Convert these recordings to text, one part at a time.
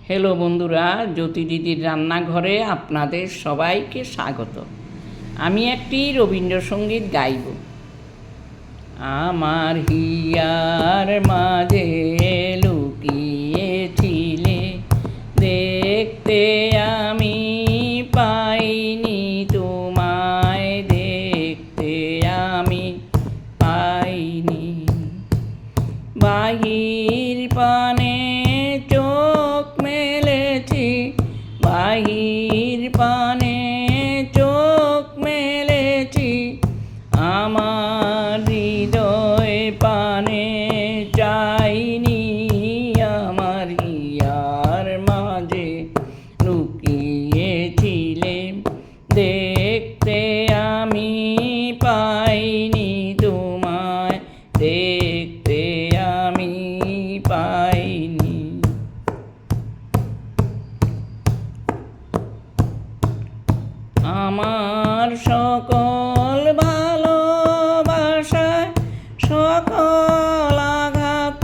Hello বন্ধুরা, জ্যোতি দিদির রান্নাঘরে আপনাদের সবাইকে স্বাগত। আমি একটি রবীন্দ্রসঙ্গীত গাইব। আমার হিয়ার মাঝে লুকিয়েছিলে, দেখতে আমি পাইনি তোমায়, দেখতে আমি পাইনি। বাহির পানে চোখ মেলেছি, বাহির পানে চোখ মেলেছি, আমার হৃদয় পানে চাইনি। আমার হিয়ার মাঝে লুকিয়েছিলে, দেখতে আমি পাইনি তোমায়, দেখতে আমি পাইনি। আমার সকল ভালোবাসায়, সকল আঘাত,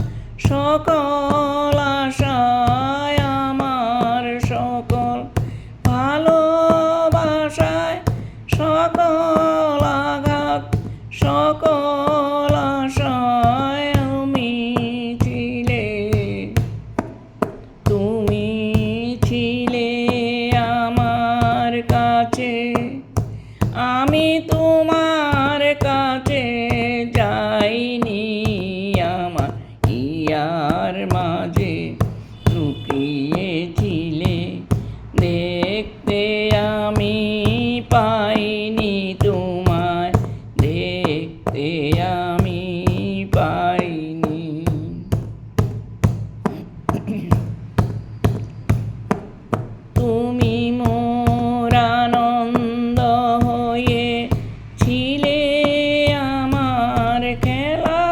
সকল আশায়, আমার সকল ভালোবাসায়, সকল আঘাত, সকল আশায় তুমি ছিলে, তুমি ছিলে আমার কাছে। আমি তোমার কাছে যাইনি, আমার হিয়ার মাঝে লুকিয়েছিলে, দেখতে আমি পাইনি তোমায়, দেখতে আমি পাইনি। তুমি মোর আনন্দ হয়ে ছিলে আমার খেলা,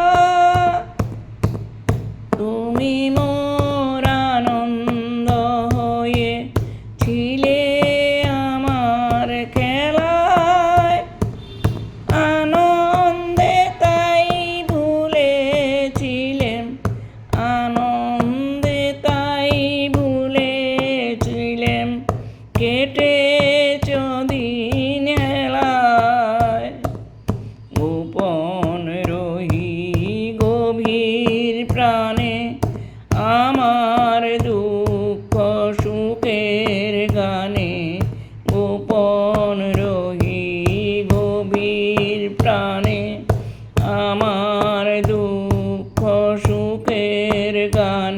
তুমি মোর আনন্দ হয়ে ছিলে আমার খেলায়। আনন্দে তাই ভুলেছিলেম, আনন্দে তাই ভুলেছিলেম, কেটেছ দিন হেলায়। গোপন রহি গভীর প্রাণে, আমার দুঃখ সুখের গানে, গোপন রহি গভীর প্রাণে, আমার দুঃখ সুখের গানে।